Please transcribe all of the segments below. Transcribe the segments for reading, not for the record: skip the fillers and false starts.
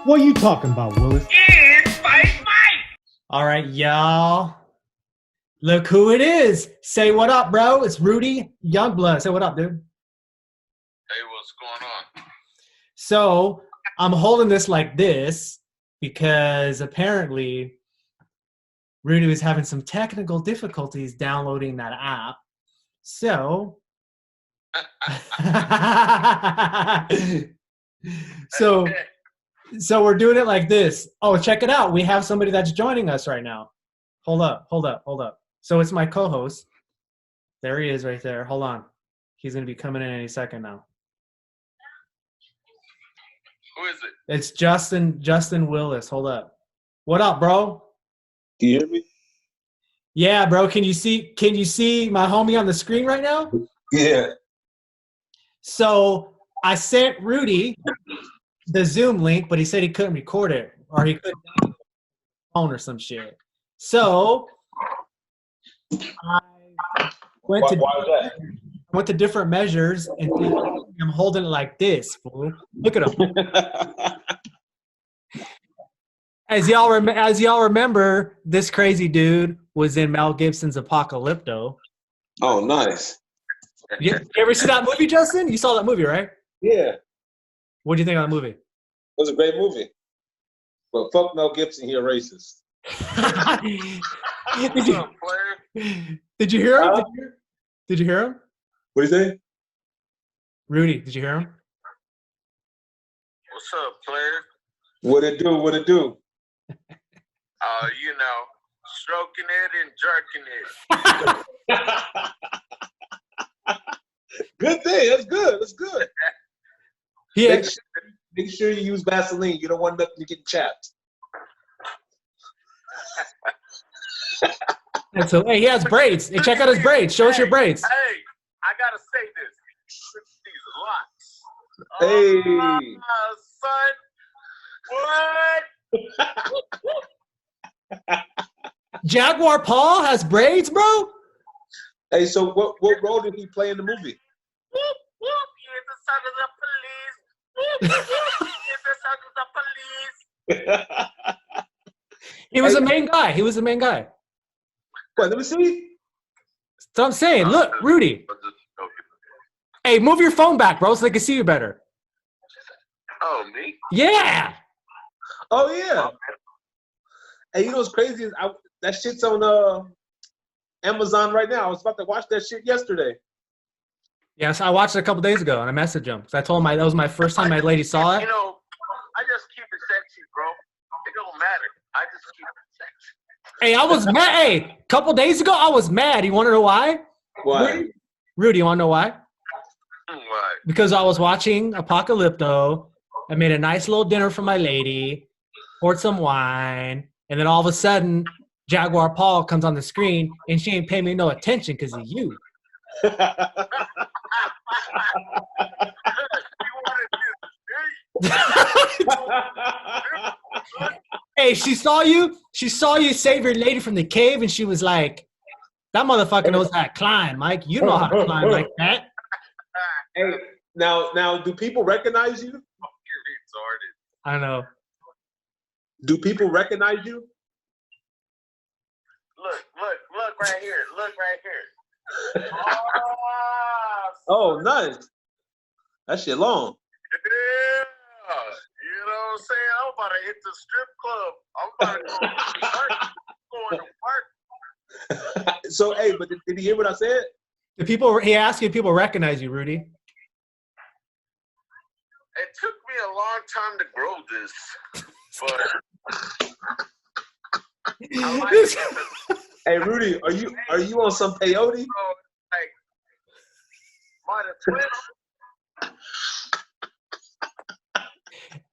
What you talking about, Willis? It's FightMike. All right, y'all. Look who it is. Say what up, bro. It's Rudy YoungBlood. Say what up, dude. Hey, what's going on? So I'm holding this like this because apparently Rudy was having some technical difficulties downloading that app. So so so we're doing it like this. Oh, check it out. We have somebody that's joining us right now. Hold up. So it's my co-host. There he is right there. Hold on. He's going to be coming in any second now. Who is it? It's Justin Willis. Hold up. What up, bro? Can you hear me? Yeah, bro. Can you see my homie on the screen right now? Yeah. So I sent Rudy the Zoom link, but he said he couldn't record it or he couldn't download the phone or some shit. So I went Why is that? went to different measures and I'm holding it like this, fool. Look at him. As y'all remember, this crazy dude was in Mel Gibson's Apocalypto. Oh, nice. You ever see that movie, Justin? You saw that movie, right? Yeah. What do you think of that movie? It was a great movie. But fuck Mel Gibson, he a racist. Did you hear him? Did you hear him? What do you say? Rudy, did you hear him? What's up, player? What it do? What it do? Stroking it and jerking it. Good thing. That's good. That's good. Yeah. Make sure you use Vaseline. You don't want nothing to get chapped. And so, hey, he has braids. Hey, check out his braids. Show us your braids. Hey, I gotta say this. These locks. Hey. Son. What? Jaguar Paul has braids, bro? Hey, so what role did he play in the movie? Whoop, whoop. He's the son of the police. Whoop, whoop. He's the son of the police. He was the main guy. He was the main guy. What, let me see. So I'm saying, look, Rudy. Hey, move your phone back, bro, so they can see you better. Oh, me? Yeah. Oh, yeah. Hey, you know what's crazy? That shit's on Amazon right now. I was about to watch that shit yesterday. Yes, I watched it a couple days ago, and I messaged him. So I told him that was my first time my lady saw it. You know, I just keep it sexy, bro. It don't matter. I just keep it sexy. Hey, I was mad. Hey, a couple days ago, I was mad. You want to know why? Why? Rudy, you want to know why? Why? Because I was watching Apocalypto. I made a nice little dinner for my lady, poured some wine, and then all of a sudden, Jaguar Paul comes on the screen, and she ain't paying me no attention because of you. Hey, she saw you save your lady from the cave, and she was like, that motherfucker knows how to climb, Mike. You know how to climb like that. Hey, now, do people recognize you? You're retarded. I know. Do people recognize you? Look right here. Look right here. Oh, nice. That shit long. Yeah. You know what I'm saying? I'm about to hit the strip club. I'm about to go to work. So, hey, but did you hear what I said? He asked you if people recognize you, Rudy. It took me a long time to grow this, but I like it. Hey, Rudy, are you on some peyote? Like, by the twin.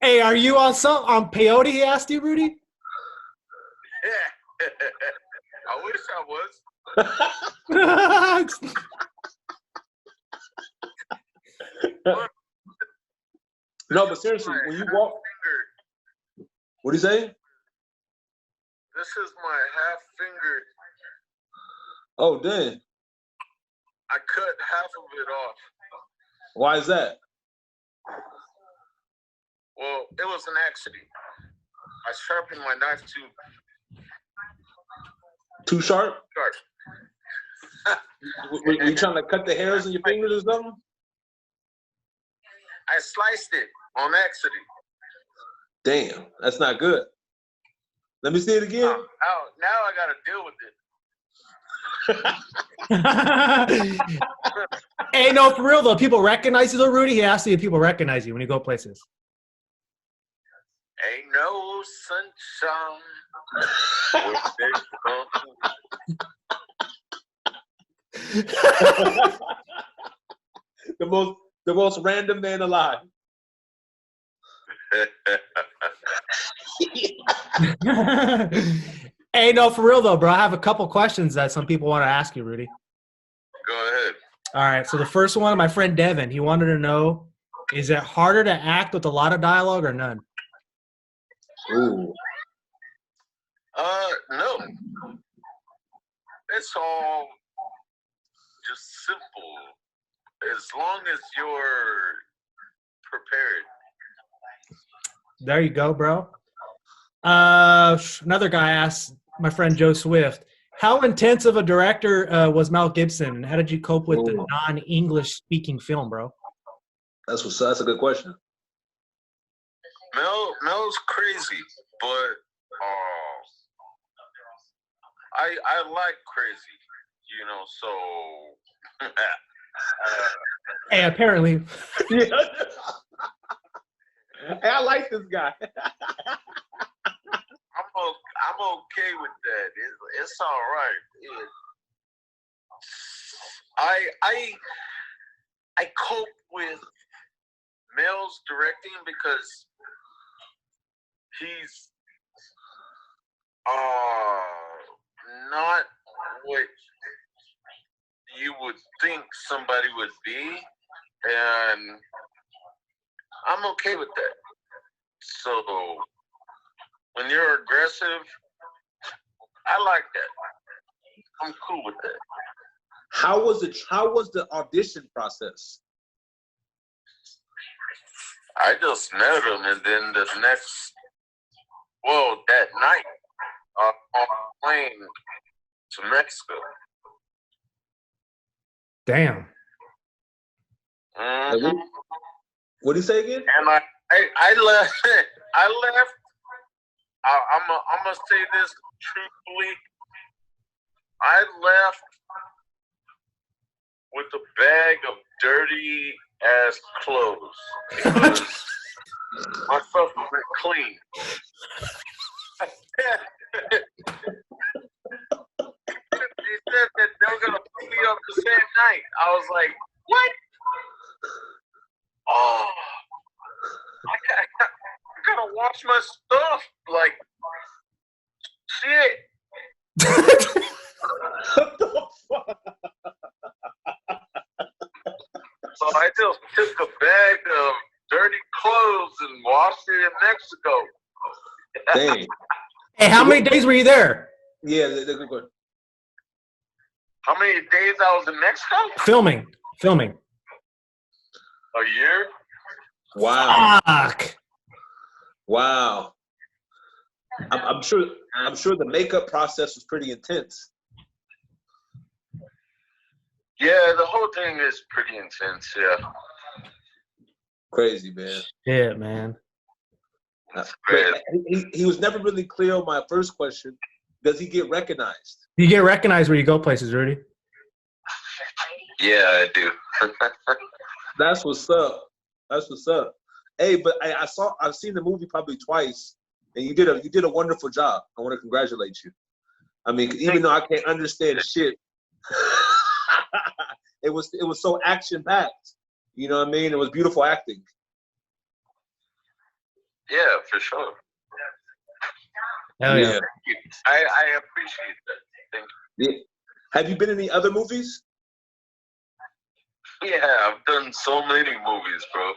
Hey, are you on peyote? He asked you, Rudy. Yeah. I wish I was. No, but seriously, when you walk, what do you say? This is my half finger. Oh, dang. I cut half of it off. Why is that? Well, it was an accident. I sharpened my knife Too sharp? sharp. Were you trying to cut the hairs on your fingers or something? I sliced it on accident. Damn, that's not good. Let me see it again. Now I got to deal with it. Hey, no, for real though, people recognize you though, Rudy. He asks you if people recognize you when you go places. Ain't no sunshine. the most random man alive. Hey, no, for real though, bro. I have a couple questions that some people want to ask you, Rudy. Go ahead. All right. So the first one, my friend Devin, he wanted to know: is it harder to act with a lot of dialogue or none? Ooh. No. It's all just simple. As long as you're prepared. There you go, bro. Another guy asked, my friend Joe Swift, how intense of a director was Mel Gibson, and how did you cope with the non-English speaking film, bro? That's a good question. Mel's crazy, but I like crazy, you know. So hey, apparently. Yeah. Hey, I like this guy. I'm okay with that. It's all right. I cope with Mel's directing because he's not what you would think somebody would be, and I'm okay with that. So when you're aggressive, I like that. I'm cool with that. How was the audition process? I just met him, and then that night, on the plane to Mexico. Damn. Mm-hmm. What did he say again? And I left. I left. I'm gonna say this truthfully. I left with a bag of dirty ass clothes because my stuff was clean. They said that they were gonna put me up the same night. I was like, what? Oh, I gotta wash my stuff. Like, shit. What the fuck? So I just took a bag of dirty clothes and washed it in Mexico. Dang. Hey, how many days were you there? Yeah, they're good. How many days I was in Mexico? Filming. A year. Wow. Fuck. Wow. I'm sure the makeup process was pretty intense. Yeah, the whole thing is pretty intense. Yeah. Crazy, man. Yeah, man. He was never really clear on my first question. Does he get recognized? You get recognized where you go places, Rudy. Yeah, I do. That's what's up. Hey, but I've seen the movie probably twice, and you did a wonderful job. I want to congratulate you. I mean, even though I can't understand shit, it was so action packed. You know what I mean? It was beautiful acting. Yeah, for sure. Hell yeah. Thank you. I appreciate that. Thank you. Yeah. Have you been in any other movies? Yeah, I've done so many movies, bro.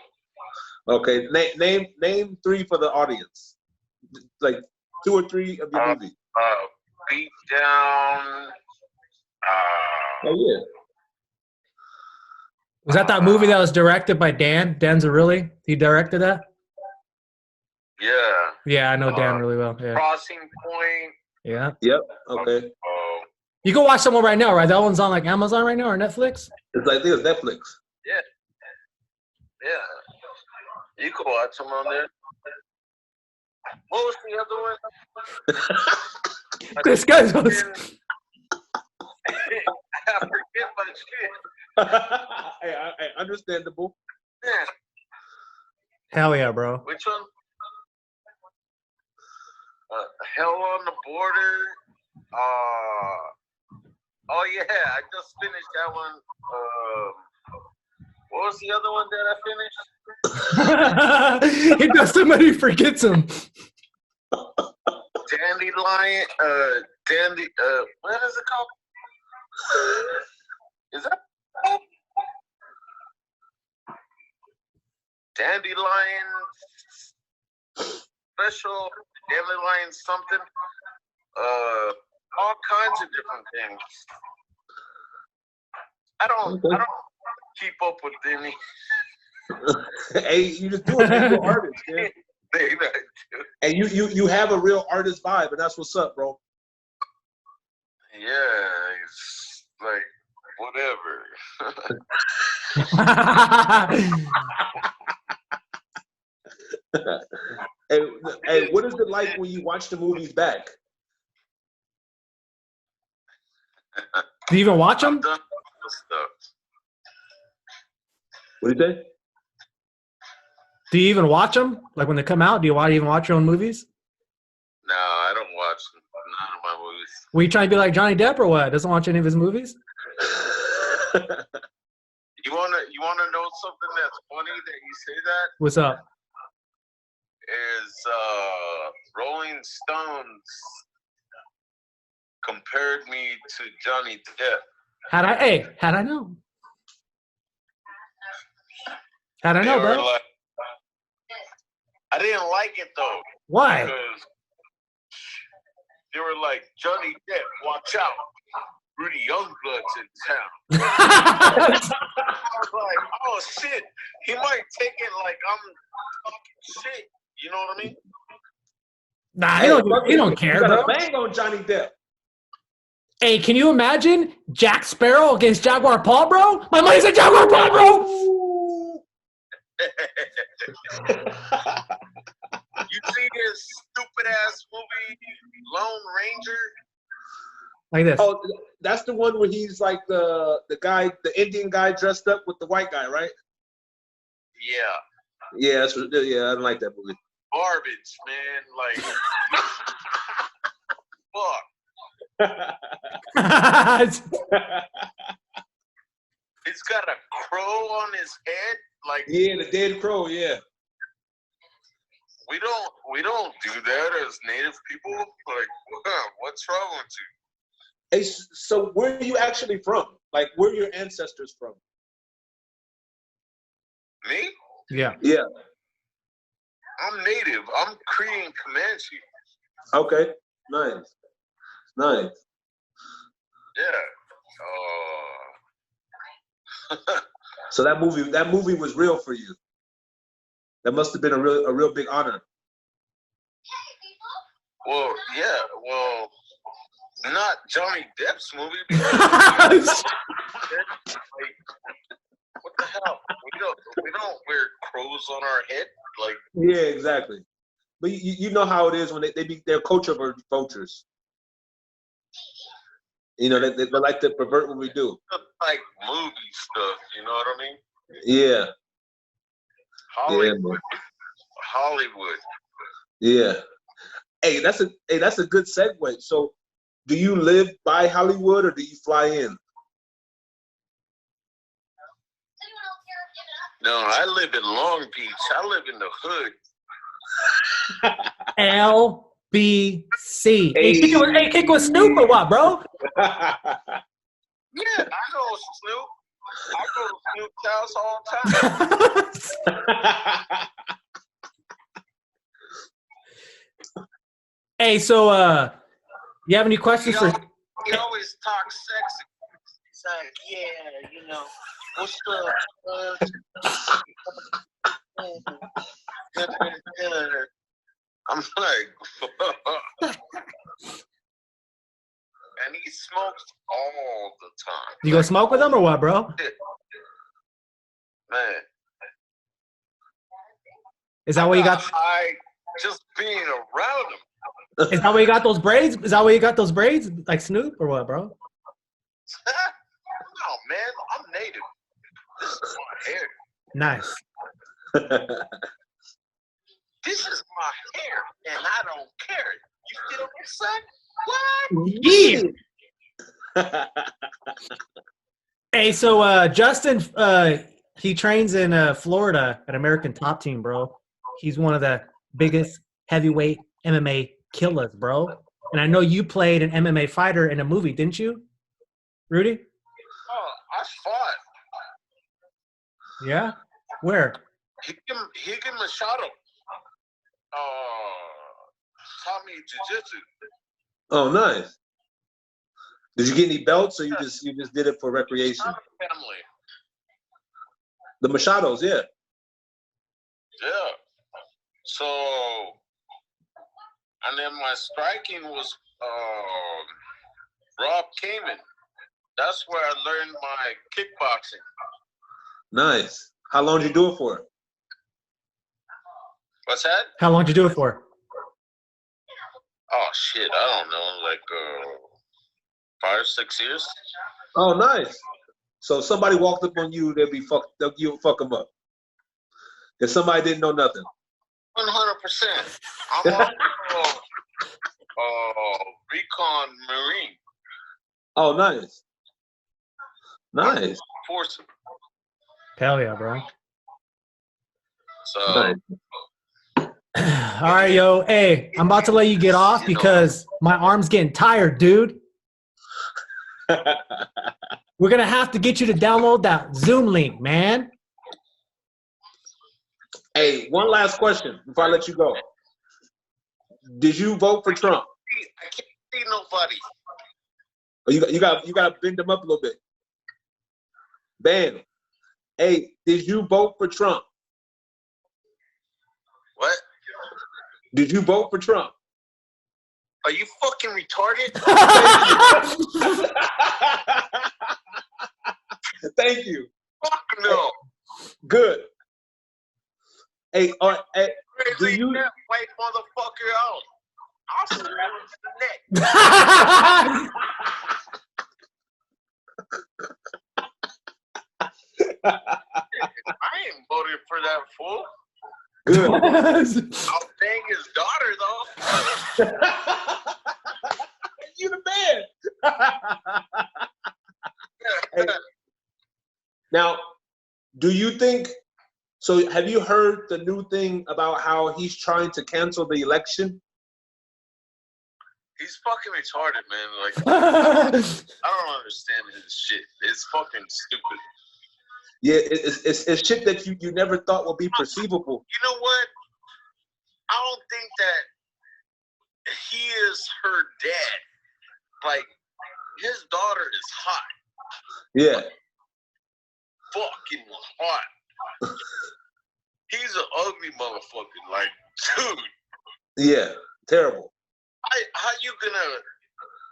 Okay, name three for the audience. Like 2 or 3 of your movies. Beat Down. Oh yeah. Was that movie that was directed by Dan Zarilli? He directed that? Yeah. Yeah, I know Dan really well. Yeah. Crossing Point. Yeah. Yep. Okay. You can watch someone right now, right? That one's on like Amazon right now or Netflix? It's like this, Netflix. Yeah. Yeah. You can watch them on there. What was the other one? This guy's I forget my shit. Hey, understandable. Yeah. Hell yeah, bro. Which one? Hell on the Border. Oh yeah, I just finished that one. What was the other one that I finished? He does somebody forgets him. Dandelion. What is it called? Is that Dandelion Special? Dandelion something? All kinds of different things. I don't keep up with any. Hey, you just do it. You're an artist, man. And you have a real artist vibe, and that's what's up, bro. Yeah, it's like whatever. Hey, what is it like when you watch the movies back? Do you even watch them? What do you say? Do you even watch them? Like when they come out, do you even watch your own movies? No, I don't watch none of my movies. Were you trying to be like Johnny Depp or what? Doesn't watch any of his movies? You wanna know something that's funny that you say that? What's up? Is Rolling Stones compared me to Johnny Depp. How'd I know? How'd I know, bro? Like, I didn't like it though. Why? Because they were like, Johnny Depp, watch out. Rudy YoungBlood's in town. I was like, oh shit. He might take it like I'm talking shit. You know what I mean? Nah, he don't care, you bro. got a bang on Johnny Depp. Hey, can you imagine Jack Sparrow against Jaguar Paul, bro? My money's at Jaguar Paul, bro. You see his stupid ass movie, Lone Ranger? Like this. Oh, that's the one where he's like the guy, the Indian guy dressed up with the white guy, right? Yeah. Yeah, I don't like that movie. Garbage, man. Like, fuck. He's got a crow on his head. Like, yeah, the dead crow. Yeah. We don't do that as Native people. Like, what's wrong with you? Hey, so where are you actually from? Like, where are your ancestors from? Me? Yeah. Yeah. I'm Native. I'm Korean Comanche. Okay. Nice. Nice. Yeah. So that movie was real for you. That must have been a real big honor. Well, yeah. Well, not Johnny Depp's movie. Because like, what the hell? We don't wear crows on our head. Like, yeah, exactly. But you know how it is when they're culture vultures. You know, they like to pervert what we do. Like movie stuff, you know what I mean? Yeah. Hollywood. Yeah, Hollywood. yeah. Hey, that's a good segue. So, do you live by Hollywood or do you fly in? No, I live in Long Beach. I live in the hood. LBC. Hey, kick with Snoop or what, bro? Yeah, I know Snoop. I go to Snoop's house all the time. Hey, so you have any questions for? He always talks sexy. He's like, yeah, you know, what's up? Like, and he smokes all the time. You go smoke with him or what, bro? Man. Is that why you got? I just being around him. Is that why you got those braids? Is that why you got those braids, like Snoop, or what, bro? No, man, I'm native. This is my hair. Nice. This is my hair, and I don't care. You feel me, son? What? Yeah. Hey, so Justin, he trains in Florida at American Top Team, bro. He's one of the biggest heavyweight MMA killers, bro. And I know you played an MMA fighter in a movie, didn't you, Rudy? Oh, I fought. Yeah? Where? Higan Machado. Taught me jiu-jitsu. Oh, nice. Did you get any belts, or you just did it for recreation? Family. The Machados, yeah. Yeah. So, and then my striking was Rob Kamen. That's where I learned my kickboxing. Nice. How long did you do it for? What's that? How long did you do it for? Oh shit, I don't know, like 5, 6 years. Oh, nice. So if somebody walked up on you, you'll fuck them up. If somebody didn't know nothing. 100%. I'm also recon Marine. Oh, nice. Nice. Force. Hell yeah, bro. So. Nice. All right, yo. Hey, I'm about to let you get off because my arm's getting tired, dude. We're going to have to get you to download that Zoom link, man. Hey, one last question before I let you go. Did you vote for Trump? I can't see nobody. Oh, you got to bend them up a little bit. Bam. Hey, did you vote for Trump? What? Did you vote for Trump? Are you fucking retarded? Thank you. Fuck no. Good. Hey, do Crazy you? that white motherfucker out. I'll slap him to the neck. I ain't voted for that fool. Good. I'll bang his daughter though. You the man. Hey, now, do you think? So, have you heard the new thing about how he's trying to cancel the election? He's fucking retarded, man. Like, I don't understand his shit. It's fucking stupid. Yeah, it's shit that you never thought would be perceivable. You know what? I don't think that he is her dad. Like, his daughter is hot. Yeah. Fucking hot. He's an ugly motherfucker. Like, dude. Yeah. Terrible. How you gonna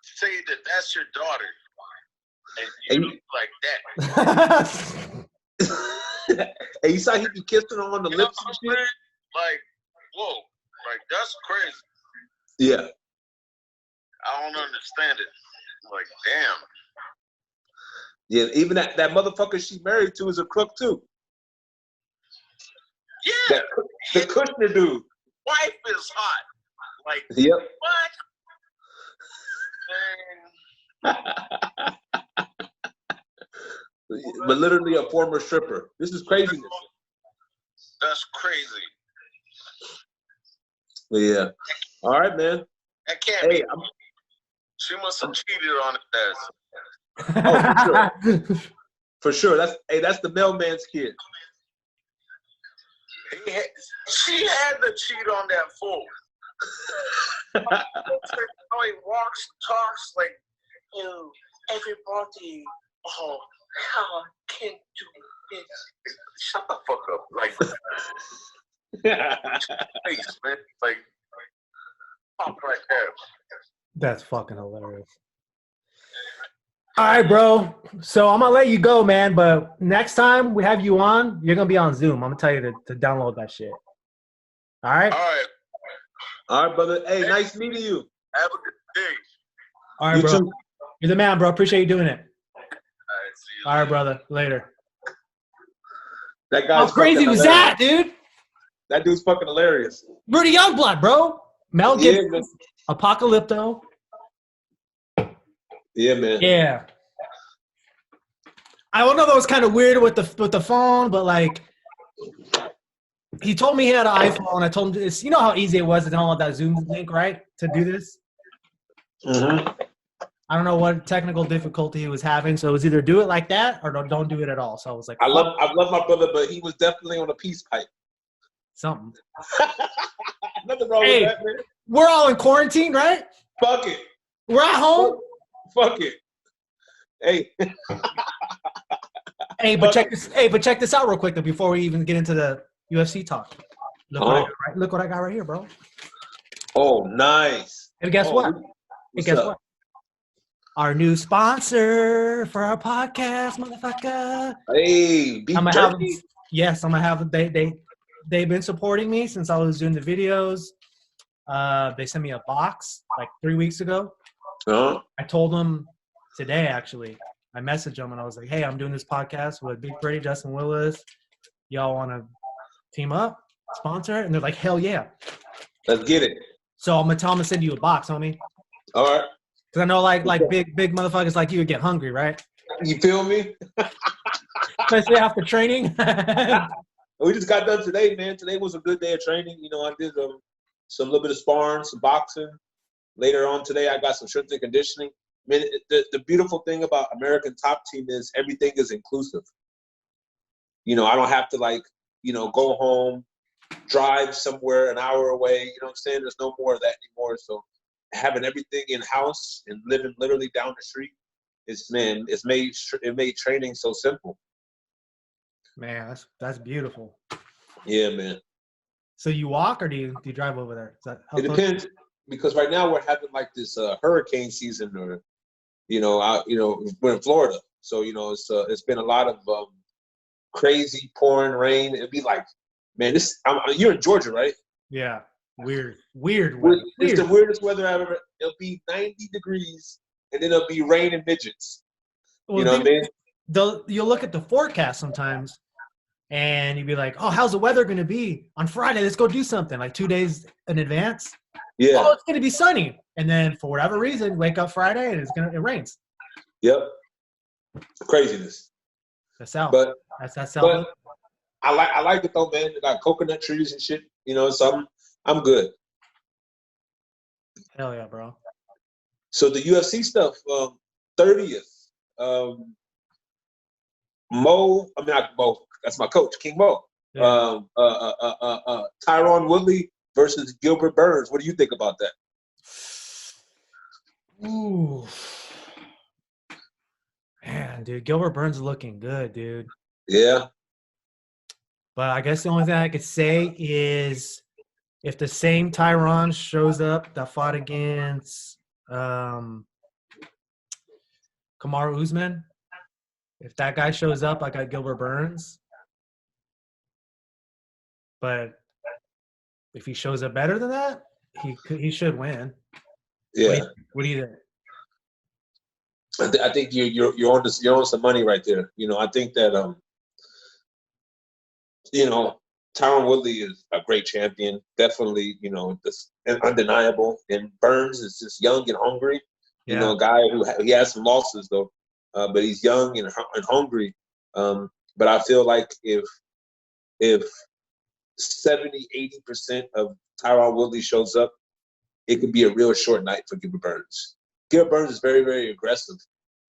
say that that's your daughter and you look like that? And you saw he be kissing her on the You lips know and what I'm shit? saying? Like, whoa, like that's crazy. Yeah. I don't understand it. Like, damn. Yeah, even that motherfucker she married to is a crook too. Yeah. The Kushner dude. Wife is hot. Like, Yep. what? But literally a former stripper. This is craziness. That's crazy. Yeah. All right, man. That can't Hey, be. She must have cheated on his ass. Oh, for sure. For sure. That's the mailman's kid. She had to cheat on that fool. How he walks, talks like, everybody. Oh, how I can't do this. Shut the fuck up. Like, face, man. Like, That's fucking hilarious. All right, bro. So I'm gonna let you go, man. But next time we have you on, you're gonna be on Zoom. I'm gonna tell you to download that shit. All right. All right. All right, brother. Hey, nice meeting you. Have a good day. All right, You bro. too. You're the man, bro. Appreciate you doing it. All right. See you. All right, brother. Later. That How guy's crazy fucking was hilarious. that, dude? That dude's fucking hilarious. Rudy YoungBlood, bro. Mel Yeah, Gibson, man. Apocalypto. Yeah, man. Yeah. I don't know if that was kind of weird with the phone, but like he told me he had an iPhone. I told him you know how easy it was to download that Zoom link, right? To do this. Mm-hmm. I don't know what technical difficulty he was having, so it was either do it like that or don't do it at all. So I was like, I love my brother, but he was definitely on a peace pipe. something. Nothing wrong Hey. with that, man. We're all in quarantine, right? Fuck it. We're at home. Fuck it. Hey. Hey, but check this out real quick though, before we even get into the UFC talk. Look what I got right here, bro. Oh, nice. And guess what? What's Guess up? what? Our new sponsor for our podcast, motherfucker. Hey, beef I'm gonna have jerky. yes, I'm gonna have they've been supporting me since I was doing the videos. They sent me a box like 3 weeks ago. Huh? I told them today actually. I messaged them and I was like, "Hey, I'm doing this podcast with Big Pretty, Justin Willis. Y'all want to team up, sponsor it?" And they're like, "Hell yeah!" Let's get it. So I'm gonna tell them to send you a box, homie. All right. Because I know like big motherfuckers like you get hungry, right? You feel me? Especially after training. We just got done today, man. Today was a good day of training. You know, I did some little bit of sparring, some boxing. Later on today, I got some strength and conditioning. I mean, the beautiful thing about American Top Team is everything is inclusive. You know, I don't have to go home, drive somewhere an hour away. You know what I'm saying? There's no more of that anymore. So having everything in house and living literally down the street, it made training so simple. Man, that's beautiful. Yeah, man. So you walk or do you drive over there? It depends, because right now we're having like this hurricane season, or we're in Florida, so it's been a lot of crazy pouring rain. It'd be like, man, you're in Georgia, right? Yeah, weird weather. It's the weirdest weather I've ever. It'll be 90 degrees and then it'll be rain and midgets. Well, you know what I mean? You'll look at the forecast sometimes and you'd be like, "Oh, how's the weather going to be on Friday? Let's go do something." Like 2 days in advance. Yeah. Oh, it's going to be sunny. And then for whatever reason, wake up Friday and it rains. Yep. Craziness. That's South. But that's South. I like it though, man. They got coconut trees and shit. So I'm good. Hell yeah, bro. So the UFC stuff, 30th. Not Mo. That's my coach, King Mo. Yeah. Tyron Woodley versus Gilbert Burns. What do you think about that? Ooh. Man, dude, Gilbert Burns is looking good, dude. Yeah. But I guess the only thing I could say is if the same Tyron shows up that fought against Kamaru Usman, if that guy shows up, I got Gilbert Burns. But if he shows up better than that, he should win. Yeah. What do you think? I think you're on some money right there. I think that Tyron Woodley is a great champion. Definitely, undeniable. And Burns is just young and hungry. Yeah. A guy who he has some losses though, but he's young and hungry. But I feel like if 70-80% of Tyron Woodley shows up, it could be a real short night for Gilbert Burns. Gilbert Burns is very, very aggressive,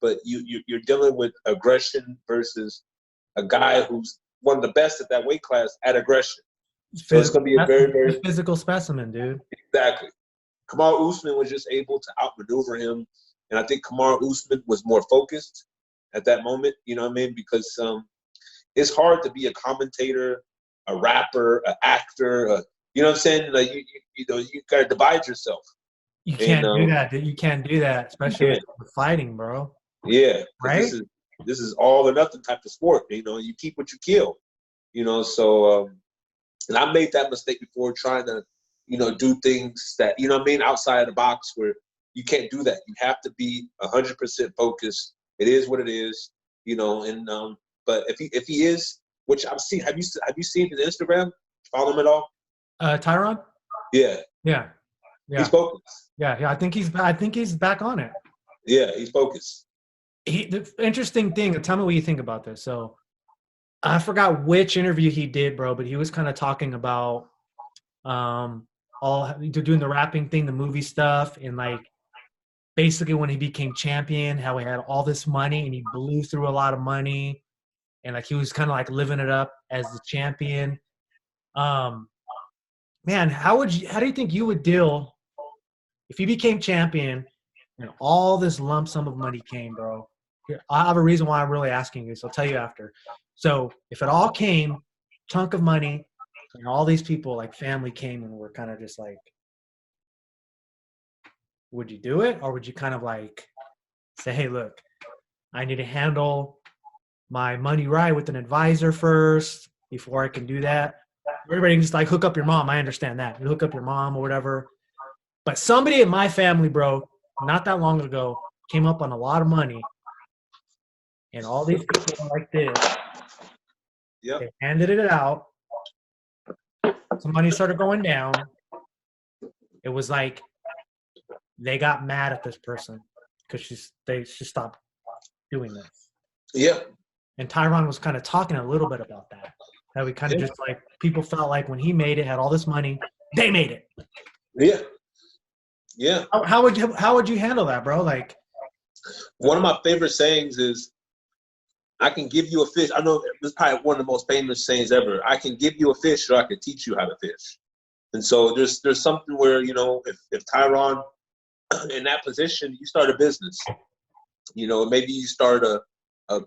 but you're dealing with aggression versus a guy who's one of the best at that weight class at aggression. So it's going to be a very, very physical specimen, dude. Exactly. Kamaru Usman was just able to outmaneuver him, and I think Kamaru Usman was more focused at that moment. You know what I mean? Because it's hard to be a commentator, a rapper, an actor. You know what I'm saying? Like you got to divide yourself. You And can't do that, dude. You can't do that, especially with fighting, bro. yeah, 'cause Right? this is all or nothing type of sport. You know, you keep what you kill. You know, so and I made that mistake before, trying to, you know, do things that, you know what I mean, outside of the box, where you can't do that. You have to be 100% focused. It is what it is, you know. And but if he is, which I've seen, have you seen his Instagram? Follow him at all? Tyron? Yeah, Yeah. he's Yeah. focused. Yeah. I think he's back on it. Yeah, he's focused. The interesting thing, tell me what you think about this. So I forgot which interview he did, bro, but he was kind of talking about all doing the rapping thing, the movie stuff, and like basically when he became champion, how he had all this money and he blew through a lot of money, and like he was kind of like living it up as the champion. Man, how do you think you would deal if you became champion and all this lump sum of money came, bro? Here, I have a reason why I'm really asking you, so I'll tell you after. So if it all came, chunk of money, and all these people, like family, came and were kind of just like, would you do it? Or would you kind of like say, hey, look, I need to handle my money right with an advisor first before I can do that? Everybody can just like hook up your mom. I understand that. You hook up your mom or whatever. But somebody in my family, bro, not that long ago, came up on a lot of money. And all these people are like this. Yep. They handed it out. Some money started going down. It was like they got mad at this person because she stopped doing this. Yeah. And Tyron was kind of talking a little bit about that. How we kind of just like people felt like when he made it, had all this money, they made it. Yeah. Yeah. How would you handle that, bro? Like, one of my favorite sayings is, I can give you a fish. I know this is probably one of the most famous sayings ever. I can give you a fish, or I can teach you how to fish. And so there's something where, you know, if Tyron in that position, you start a business, you know, maybe you start a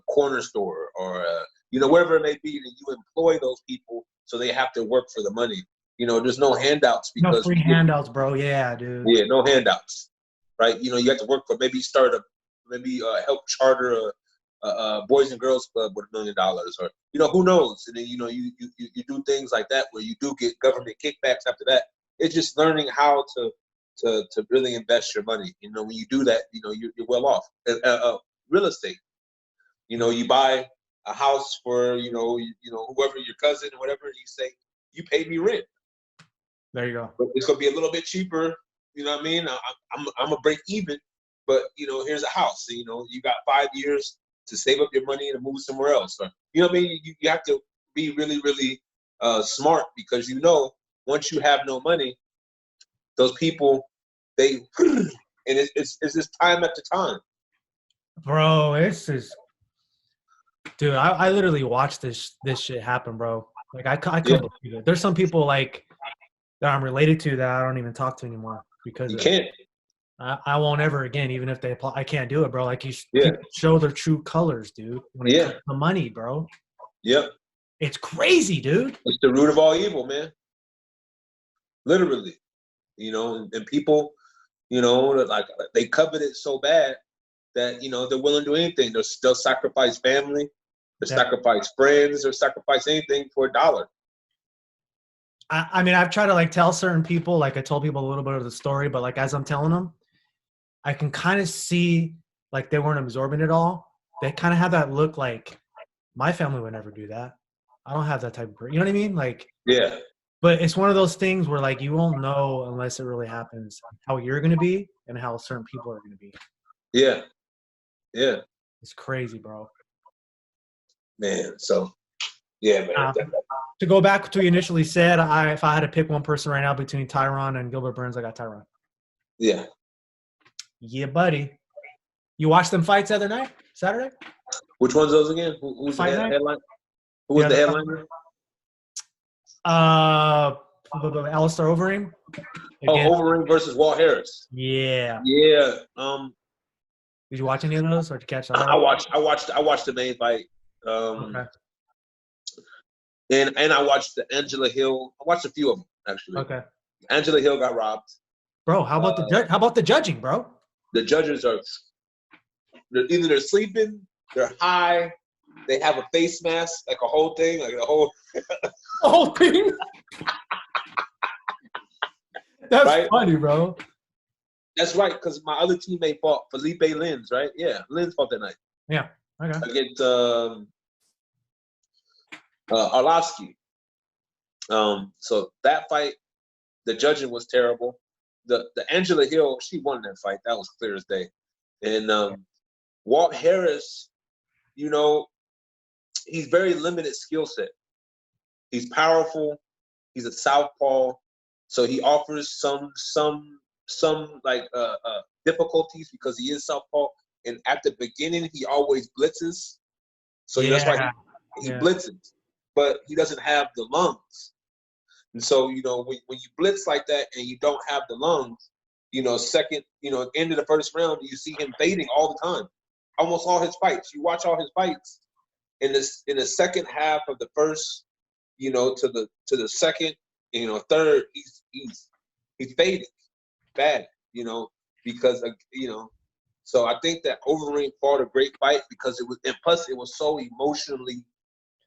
corner store or you know, wherever it may be, and you employ those people so they have to work for the money. You know, there's no handouts because no free handouts, bro. Yeah, dude. Yeah, no handouts, right? You know, you have to work for, maybe start help charter a Boys and Girls Club with $1 million, or, you know, who knows? And then, you know, you do things like that where you do get government kickbacks after that. It's just learning how to really invest your money. You know, when you do that, you know, you're well off. Real estate, you know, you buy a house for, you know, whoever, your cousin or whatever, you say, you pay me rent. There you go. But it's gonna be a little bit cheaper. You know what I mean? I'm gonna break even, but, you know, here's a house. You know, you got 5 years to save up your money and move somewhere else. Or, you know what I mean? You have to be really, really smart, because, you know, once you have no money, those people, and it's just time after time. Bro, this is, dude, I literally watched this shit happen, bro. Like I couldn't believe it. There's some people like that I'm related to that I don't even talk to anymore because You can't. I won't ever again, even if they apply. I can't do it, bro. Like people show their true colors, dude. When it comes to money, bro. Yep. It's crazy, dude. It's the root of all evil, man. Literally, you know, and people, you know, like they covet it so bad that, you know, they're willing to do anything. They'll sacrifice family, they'll sacrifice friends, or sacrifice anything for $1. I mean, I've tried to like tell certain people, like I told people a little bit of the story, but like as I'm telling them, I can kind of see like they weren't absorbing it all. They kind of have that look like my family would never do that. I don't have that type of, you know what I mean? Like, yeah. But it's one of those things where like you won't know unless it really happens how you're going to be and how certain people are going to be. Yeah. Yeah. It's crazy, bro. Man, so yeah, man. To go back to what you initially said, if I had to pick one person right now between Tyron and Gilbert Burns, I got Tyron. Yeah. Yeah, buddy. You watched them fights the other night? Saturday? Which one's those again? Who's the headline? Who was the headliner? Alistair Overeem. Overeem versus Walt Harris. Yeah. Yeah. Did you watch any of those, or did you catch that? I watched the main fight. Okay. And I watched the Angela Hill. I watched a few of them, actually. Okay. Angela Hill got robbed. Bro, how about the judging, bro? The judges are either they're sleeping, they're high, they have a face mask, like a whole thing, like a whole thing. That's right? funny, bro. That's right, because my other teammate fought Felipe Lins, right? Yeah, Lins fought that night. Yeah. Okay. Against Arlovsky. So that fight, the judging was terrible. The Angela Hill, she won that fight. That was clear as day. And Walt Harris, you know, he's very limited skill set. He's powerful. He's a southpaw, so he offers some like difficulties because he is southpaw. And at the beginning, he always blitzes, so that's why he blitzes. But he doesn't have the lungs, and so you know when you blitz like that and you don't have the lungs, you know, end of the first round, you see him fading all the time. Almost all his fights. You watch all his fights. In the second half of the first, you know, to the second, you know, third, he's fading bad, you know, because you know. So I think that Overeem fought a great fight because it was so emotionally,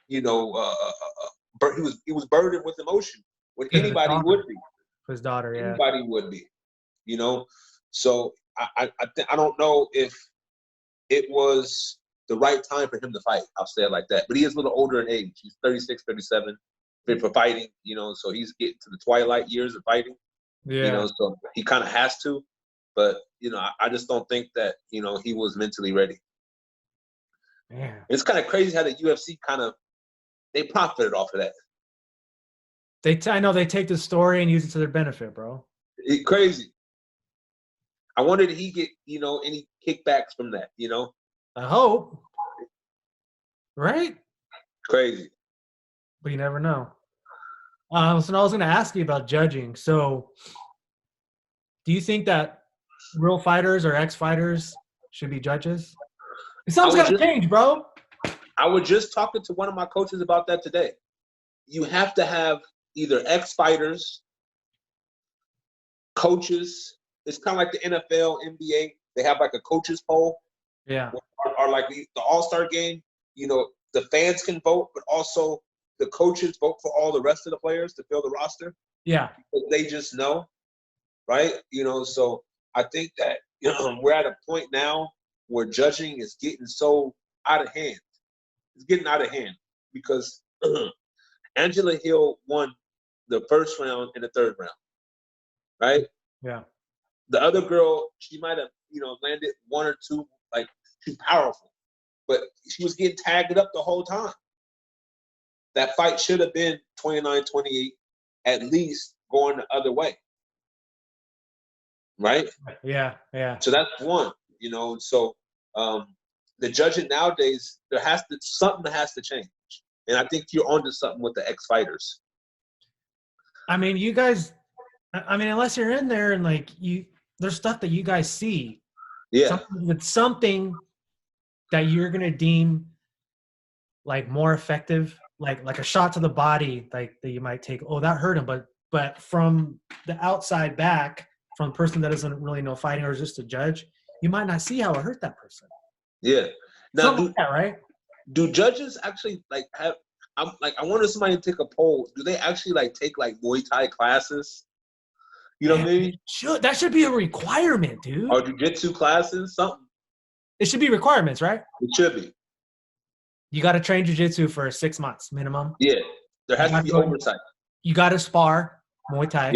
you know, he was burdened with emotion. When anybody would be. His daughter, yeah. Anybody would be, you know. So I don't know if it was the right time for him to fight. I'll say it like that. But he is a little older in age. He's 36, 37 for fighting, you know, so he's getting to the twilight years of fighting. Yeah. You know, so he kind of has to. But, you know, I just don't think that, you know, he was mentally ready. Yeah. It's kind of crazy how the UFC they profited off of that. I know they take the story and use it to their benefit, bro. It's crazy. I wonder did he get, you know, any kickbacks from that, you know? I hope. Right? Crazy. But you never know. So I was going to ask you about judging. So do you think that real fighters or ex-fighters should be judges? Something's got to change, bro. I was just talking to one of my coaches about that today. You have to have either ex-fighters, coaches. It's kind of like the NFL, NBA. They have like a coaches poll. Yeah. Or like the All-Star game. You know, the fans can vote, but also the coaches vote for all the rest of the players to fill the roster. Yeah. Because they just know, right? You know, so I think that, you know, we're at a point now where judging is getting so out of hand. It's getting out of hand because Angela Hill won the first round and the third round, right? Yeah. The other girl, she might have, you know, landed one or two, like, she's powerful, but she was getting tagged up the whole time. That fight should have been 29-28, at least going the other way, right? Yeah, yeah. So that's one, you know. So the judging nowadays, something has to change, and I think you're onto something with the ex-fighters. I mean, you guys. I mean, unless you're in there and like there's stuff that you guys see. Yeah. Something that you're gonna deem like more effective, like a shot to the body, like that you might take. Oh, that hurt him, but from the outside back, from a person that doesn't really know fighting or is just a judge, you might not see how it hurt that person. Yeah. Now, like that, right? Do judges actually like have? I wanted somebody to take a poll. Do they actually like take like Muay Thai classes? You know what I mean? That should be a requirement, dude. Or Jiu Jitsu classes, something. It should be requirements, right? It should be. You got to train Jiu Jitsu for 6 months minimum. Yeah, there has to be oversight. You got to spar Muay Thai.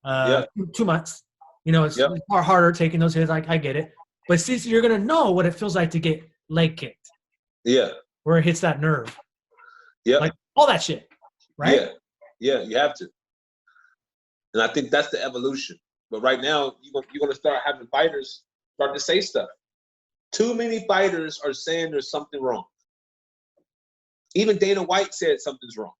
Yeah. 2 months. You know, it's far harder taking those hits. I get it. But since you're going to know what it feels like to get leg kicked. Yeah. Where it hits that nerve. Yeah. Like all that shit. Right? Yeah, you have to. And I think that's the evolution. But right now, you're going to start having fighters start to say stuff. Too many fighters are saying there's something wrong. Even Dana White said something's wrong.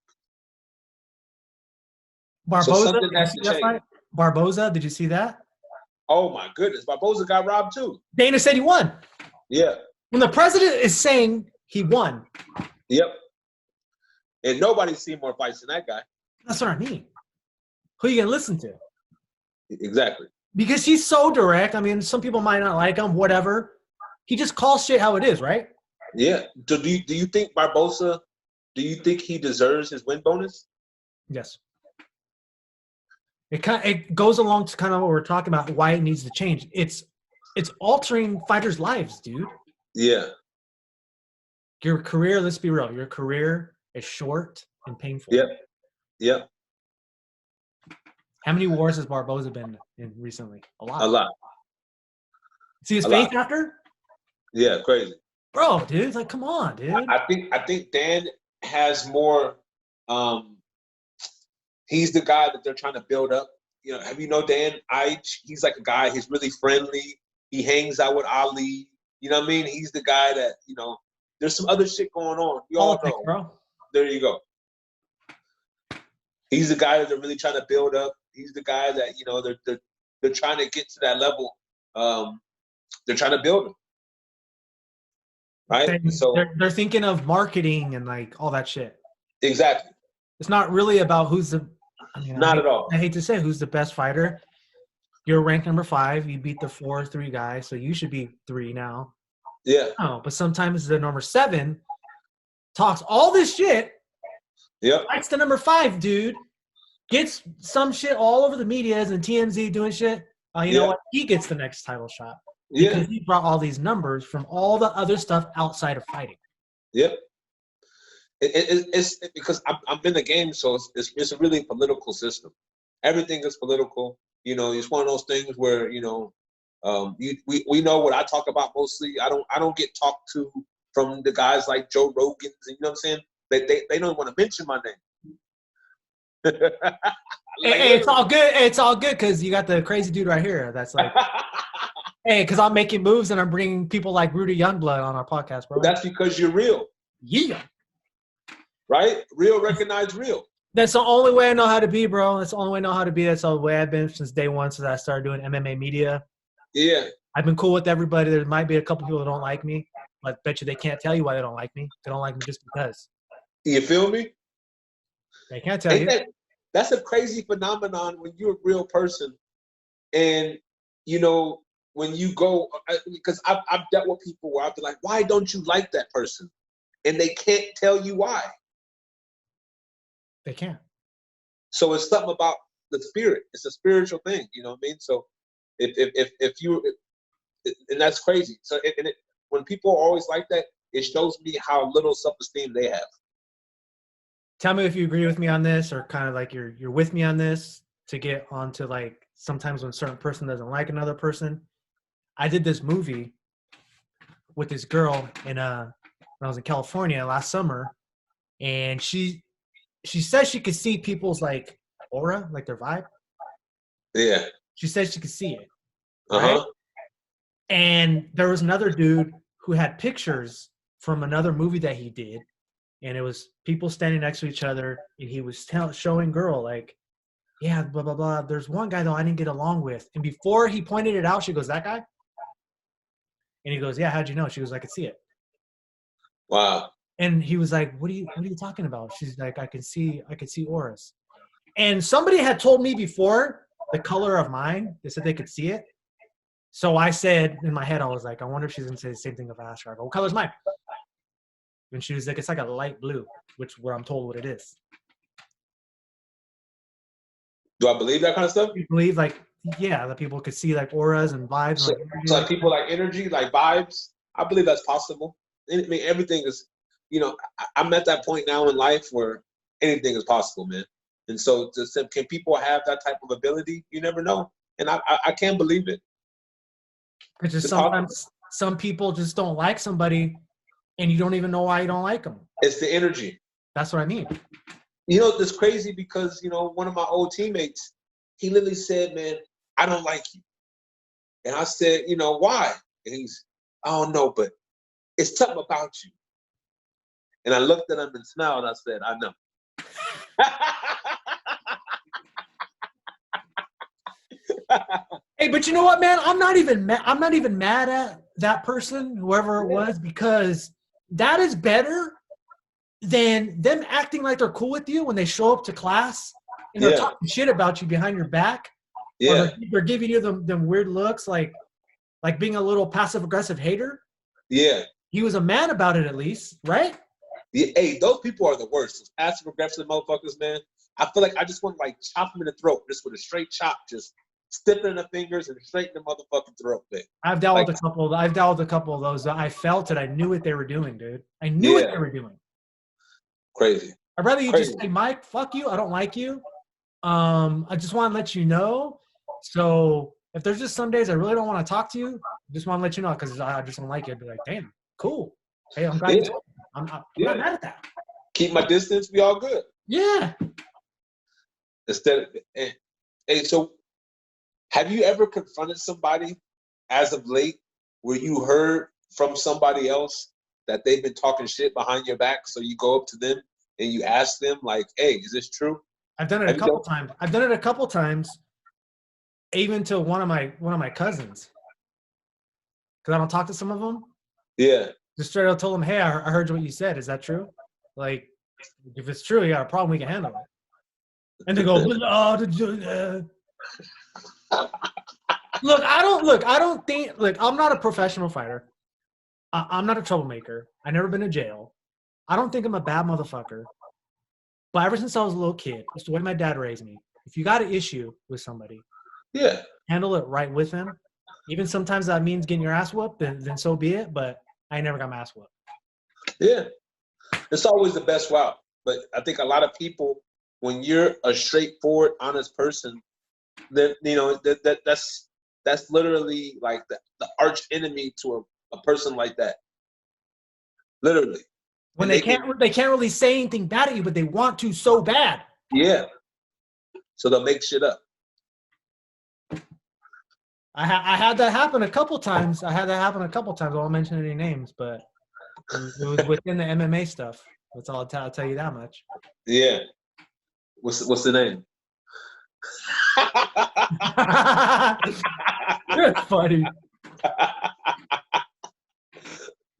Barboza, so Barboza, did you see that? Oh my goodness, Barboza got robbed too. Dana said he won. Yeah. When the president is saying he won. Yep. And nobody's seen more fights than that guy. That's what I mean. Who are you gonna listen to? Exactly. Because he's so direct. I mean, some people might not like him, whatever. He just calls shit how it is, right? Yeah. Do you think Barbosa? Do you think he deserves his win bonus? Yes. It goes along to kind of what we're talking about, why it needs to change. It's altering fighters' lives, dude. Yeah. Your career, let's be real, your career is short and painful. Yep. Yep. How many wars has Barbosa been in recently? A lot. A lot. See his A face lot. after? Yeah, crazy. Bro, dude, like, come on, dude. I think Dan has more. He's the guy that they're trying to build up. You know, have you know Dan Ige? He's like a guy. He's really friendly. He hangs out with Ali. You know what I mean? He's the guy that, you know. There's some other shit going on. We all Politics, know. bro. There you go. He's the guy that they're really trying to build up. He's the guy that, you know, they're trying to get to that level. They're trying to build him. Right? So They're thinking of marketing and like all that shit. exactly. It's not really about who's the. I mean, Not at all. I hate to say who's the best fighter. You're ranked number 5. You beat the 4-3 guy, so you should be 3 now. Yeah. No, but sometimes the number 7 talks all this shit. Yep. Fights the number 5, dude. Gets some shit all over the medias and TMZ doing shit. You know what? He gets the next title shot. Yeah. Because he brought all these numbers from all the other stuff outside of fighting. Yep. It's because I'm in the game, so it's a really political system. Everything is political. You know, it's one of those things where, you know, we know what I talk about mostly. I don't get talked to from the guys like Joe Rogan's, you know what I'm saying? They don't want to mention my name. Hey, it's all good. It's all good because you got the crazy dude right here. That's like, hey, because I'm making moves and I'm bringing people like Rudy YoungBlood on our podcast, bro. That's because you're real. Yeah. Right? Real recognize real. That's the only way I know how to be, bro. That's the only way I know how to be. That's the way I've been since day one, since I started doing MMA media. Yeah. I've been cool with everybody. There might be a couple people that don't like me, but bet you they can't tell you why they don't like me. They don't like me just because. You feel me? They can't tell you. That's a crazy phenomenon when you're a real person. And, you know, when you go, because I've dealt with people where I've been like, why don't you like that person? And they can't tell you why. They can't. So it's something about the spirit. It's a spiritual thing. You know what I mean? So if you, and that's crazy. So when people are always like that, it shows me how little self-esteem they have. Tell me if you agree with me on this, or kind of like you're with me on this, to get onto like sometimes when a certain person doesn't like another person. I did this movie with this girl when I was in California last summer, and she says she could see people's like aura, like their vibe. Yeah. She says she could see it. Uh-huh. Right? And there was another dude who had pictures from another movie that he did. And it was people standing next to each other, and he was showing girl like, yeah, blah, blah, blah. There's one guy, though, I didn't get along with. And before he pointed it out, she goes, that guy? And he goes, yeah, how'd you know? She goes, I could see it. Wow. And he was like, what are you talking about? She's like, I could see auras. And somebody had told me before the color of mine, they said they could see it. So I said in my head, I was like, I wonder if she's going to say the same thing of Asher. I go, what color is mine? And she was like, it's like a light blue, which where I'm told what it is. Do I believe that kind of stuff? You believe, like, yeah, that people could see like auras and vibes. So, and like people like energy, like vibes. I believe that's possible. I mean, everything is, you know, I'm at that point now in life where anything is possible, man. And so, can people have that type of ability? You never know. And I can't believe it. It's just sometimes some people just don't like somebody, and you don't even know why you don't like them. It's the energy. That's what I mean. You know, it's crazy because, you know, one of my old teammates, he literally said, man, I don't like you. And I said, you know, why? And he's, I don't know, but it's something about you. And I looked at him and smiled. And I said, I know. Hey, but you know what, man? I'm not even mad at that person, whoever it was, because that is better than them acting like they're cool with you when they show up to class and they're talking shit about you behind your back. Or Yeah. they're giving you them weird looks, like being a little passive aggressive hater. Yeah. He was a man about it, at least, right? Yeah. Hey, those people are the worst. Those passive aggressive motherfuckers, man. I feel like I just want to like chop them in the throat, just with a straight chop, just stiffen in the fingers and straight in the motherfucking throat, man. I've dealt with a couple. I've dealt with a couple of those. I felt it. I knew what they were doing, dude. I knew what they were doing. Crazy. I'd rather you just say, Mike, fuck you. I don't like you. I just want to let you know. So if there's just some days I really don't want to talk to you, I just want to let you know because I just don't like you. I'd be like, damn, cool. Hey, I'm glad you told me. I'm not mad at that. Keep my distance. We all good. Yeah. Instead of, hey, so have you ever confronted somebody as of late where you heard from somebody else that they've been talking shit behind your back? So you go up to them and you ask them like, hey, is this true? I've done it a couple times. I've done it a couple times, even to one of my cousins. Because I don't talk to some of them. Yeah. Just straight up told them, hey, I heard what you said. Is that true? Like, if it's true, you got a problem, we can handle it. And they go, look, I'm not a professional fighter. I'm not a troublemaker. I've never been to jail. I don't think I'm a bad motherfucker. But ever since I was a little kid, it's the way my dad raised me. If you got an issue with somebody, handle it right with them. Even sometimes that means getting your ass whooped, then so be it. But I never got my ass whooped. Yeah. It's always the best route. But I think a lot of people, when you're a straightforward, honest person, then that's literally like the arch enemy to a person like that. Literally. When they can't really say anything bad at you, but they want to so bad. Yeah. So they'll make shit up. I had that happen a couple times. I won't mention any names, but it was within the MMA stuff. That's all I'll tell you that much. Yeah. What's the name? You're funny.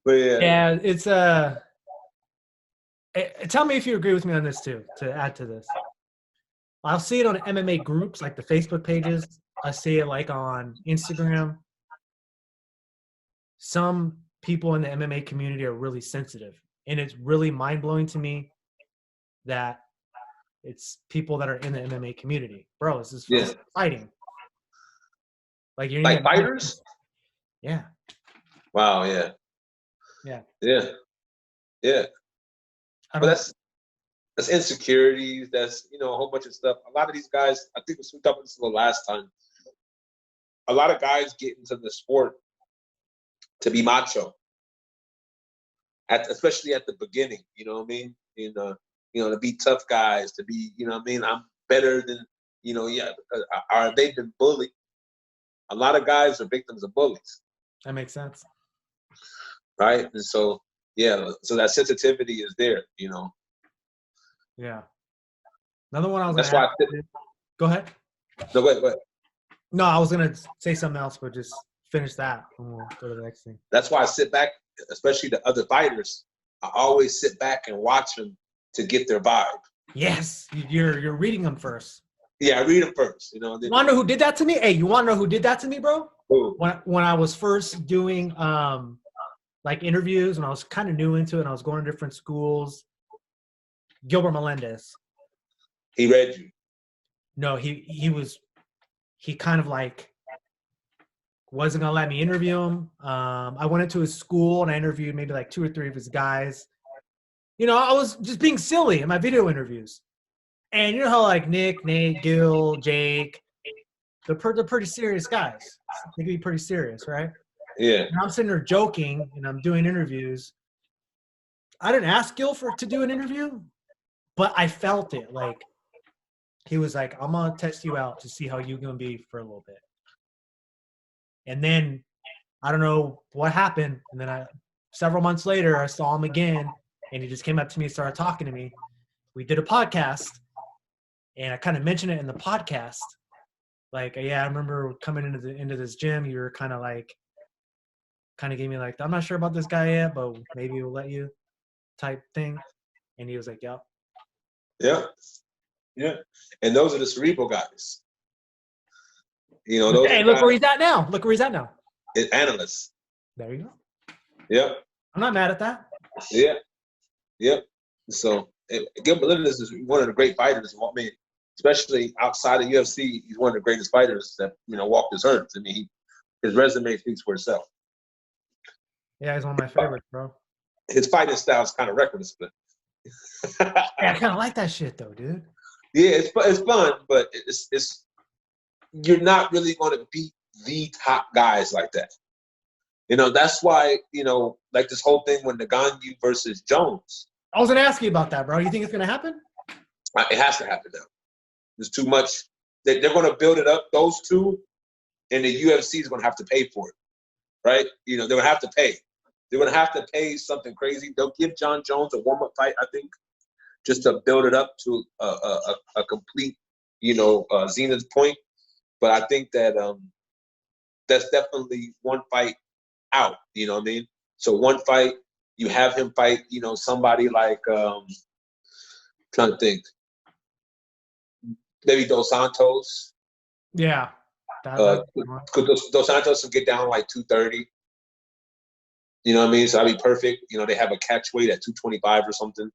But yeah, it's tell me if you agree with me on this too, to add to this. I'll see it on MMA groups, like the Facebook pages. I see it like on Instagram. Some people in the MMA community are really sensitive. And it's really mind-blowing to me that it's people that are in the MMA community. Bro, this is fighting. Like you're like fighters? Yeah. Wow, yeah. Yeah. Yeah. Yeah. But that's insecurities, that's a whole bunch of stuff. A lot of these guys, I think we talked about this the last time. A lot of guys get into the sport to be macho. Especially at the beginning, you know what I mean? To be tough guys, to be, I'm better than, or they've been bullied. A lot of guys are victims of bullies. That makes sense. Right? And so, so that sensitivity is there, Yeah. Another one I was going to ask. Go ahead. No, wait. No, I was going to say something else, but just finish that and we'll go to the next thing. That's why I sit back, especially the other fighters. I always sit back and watch them to get their vibe. Yes, you're reading them first. Yeah, I read them first. You want to know who did that to me? Hey, you want to know who did that to me, bro? Who? When I was first doing like interviews, when I was kind of new into it, and I was going to different schools. Gilbert Melendez. He read you. No, he kind of like wasn't gonna let me interview him. I went into his school and I interviewed maybe like 2 or 3 of his guys. I was just being silly in my video interviews. And you know how like Nick, Nate, Gil, Jake, they're pretty serious guys. They can be pretty serious, right? Yeah. And I'm sitting there joking and I'm doing interviews. I didn't ask Gil to do an interview, but I felt it. Like he was like, I'm gonna test you out to see how you're gonna be for a little bit. And then I don't know what happened. And then several months later, I saw him again, and he just came up to me and started talking to me. We did a podcast, and I kind of mentioned it in the podcast. Like, yeah, I remember coming into this gym. You were kind of gave me like, I'm not sure about this guy yet, but maybe we'll let you type thing. And he was like, yep. Yeah. Yeah. And those are the cerebral guys. You know, those hey, guys, look where he's at now. Look where he's at now. Analysts. There you go. Yep. I'm not mad at that. Yeah. Yep. So Gilbert Melendez is one of the great fighters. I mean, especially outside of UFC, he's one of the greatest fighters that walked this earth. I mean, his resume speaks for itself. Yeah, he's one of my favorites, bro. His fighting style is kind of reckless, but yeah, I kind of like that shit though, dude. Yeah, it's fun, but it's you're not really going to beat the top guys like that. You know, that's why, like this whole thing when Ngannou versus Jones. I was going to ask you about that, bro. You think it's going to happen? It has to happen now. There's too much. They're going to build it up, those two, and the UFC is going to have to pay for it, right? They're going to have to pay. They're going to have to pay something crazy. They'll give John Jones a warm-up fight, I think, just to build it up to a complete, zenith point. But I think that that's definitely one fight out, you know what I mean? So one fight, you have him fight, somebody like, trying to think, maybe Dos Santos. Yeah. Dos Santos will get down like 230. You know what I mean? So that'd be perfect. They have a catch weight at 225 or something.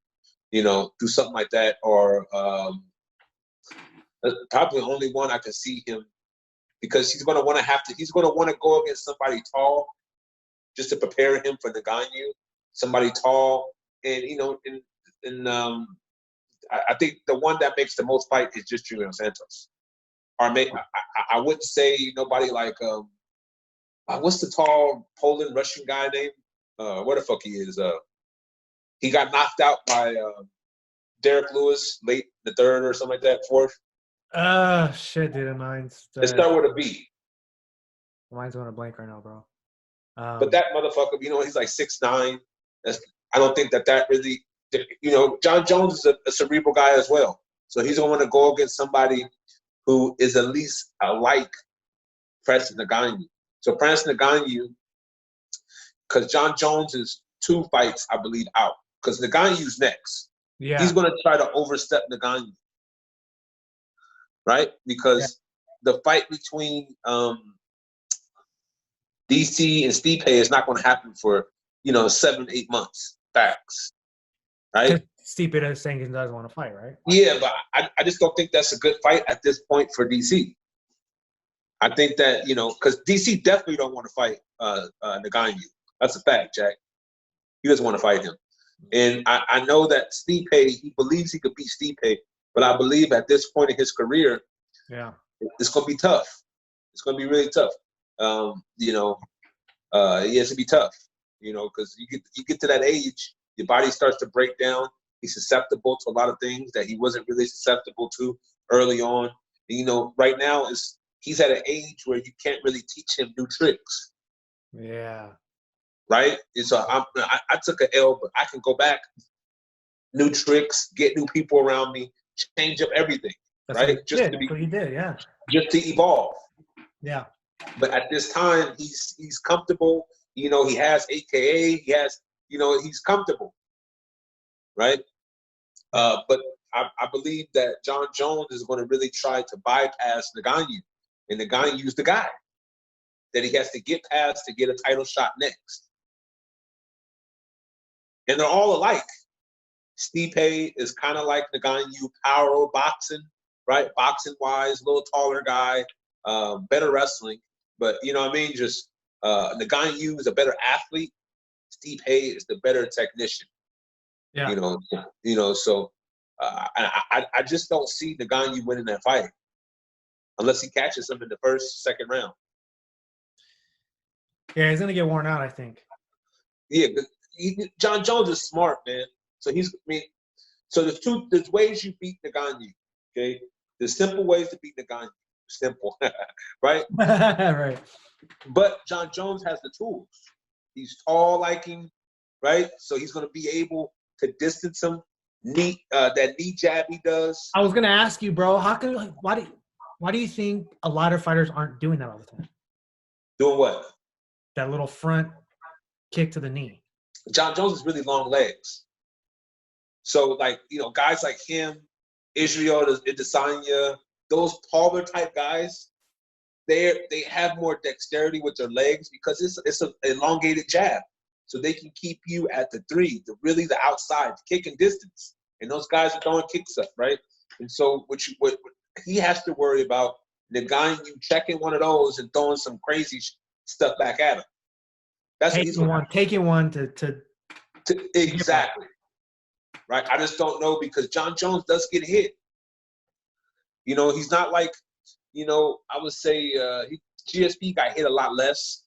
Do something like that. Or probably the only one I can see him, because he's going to want to go against somebody tall just to prepare him for Ngannou. Somebody tall. And, I think the one that makes the most fight is just Junior Santos. Or I wouldn't say nobody like, what's the tall Poland Russian guy name? Where the fuck he is? He got knocked out by Derek Lewis late in the third or something like that, fourth. Shit, dude. Mine's. Let's start with a B. Mine's going to blank right now, bro. But that motherfucker, he's like 6'9". I don't think that really, John Jones is a cerebral guy as well. So he's going to want to go against somebody who is at least like Francis Ngannou. So Francis Ngannou, because John Jones is 2 fights, I believe, out. Because Ngannou's next. Yeah. He's going to try to overstep Ngannou. Right? Because the fight between DC and Stipe is not going to happen for, 7-8 months. Facts. Right? Stipe is saying he doesn't want to fight, right? Yeah, but I just don't think that's a good fight at this point for DC. I think that, because DC definitely don't want to fight Ngannou. That's a fact, Jack. He doesn't want to fight him. And I know that Stipe, he believes he could beat Stipe, but I believe at this point in his career, it's going to be tough. It's going to be really tough. It has to be tough, because you get to that age, your body starts to break down. He's susceptible to a lot of things that he wasn't really susceptible to early on. And, right now he's at an age where you can't really teach him new tricks. Yeah. Right? And so I took an L, but I can go back, new tricks, get new people around me, change up everything. That's right? That's what he did, yeah. Just to evolve. Yeah. But at this time, he's comfortable. He has AKA. He has, he's comfortable. Right? But I believe that John Jones is going to really try to bypass Ngannou. And Ngannou's the guy that he has to get past to get a title shot next. And they're all alike. Stipe is kind of like Ngannou, power boxing, right? Boxing-wise, a little taller guy, better wrestling. But, just Ngannou is a better athlete. Stipe is the better technician. Yeah. So I just don't see Ngannou winning that fight unless he catches him in the first, second round. Yeah, he's gonna get worn out, I think. Yeah, John Jones is smart, man. So so there's ways you beat Ngannou. Okay, there's simple ways to beat Ngannou. Simple, right? Right. But John Jones has the tools. He's tall like him, right? So he's gonna be able to distance him. That knee jab he does. I was gonna ask you, bro. Why do you think a lot of fighters aren't doing that all the time? Doing what? That little front kick to the knee. John Jones has really long legs. So, guys like him, Israel Adesanya, those taller type guys, they have more dexterity with their legs because it's an elongated jab. So they can keep you at the 3, really the outside, kicking distance. And those guys are throwing kicks up, right? And so what he has to worry about, the guy you checking one of those and throwing some crazy stuff back at him. That's taking one to exactly. Right? I just don't know because John Jones does get hit. You know, he's not like, you know, I would say GSP got hit a lot less.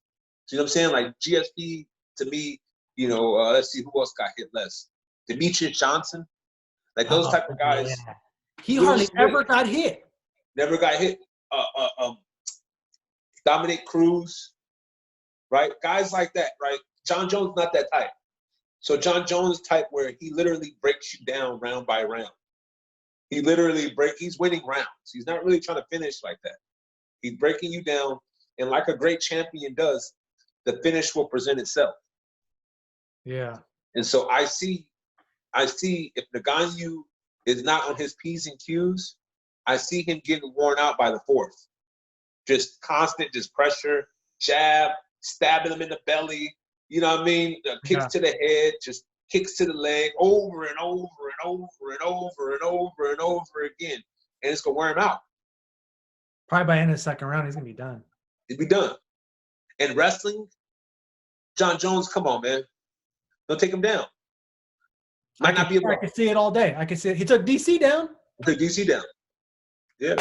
You know what I'm saying? Like GSP, to me, you know, let's see who else got hit less. Demetrius Johnson, like those type of guys. Yeah. He hardly ever got hit. Never got hit. Dominic Cruz, right? Guys like that, right? John Jones not that type. So John Jones type where he literally breaks you down round by round. He literally he's winning rounds. He's not really trying to finish like that. He's breaking you down, and like a great champion does, the finish will present itself. Yeah. And so I see if Ngannou is not on his P's and Q's, I see him getting worn out by the 4th. Just constant, just pressure, jab, stabbing him in the belly. You know what I mean? Kicks to the head, just kicks to the leg, over and over and over and over and over and over again. And it's going to wear him out. Probably by the end of the 2nd round, he's going to be done. He'll be done. And wrestling, John Jones, come on, man. Don't take him down. I can see it all day. I can see it. He took DC down. He took DC down. Yeah.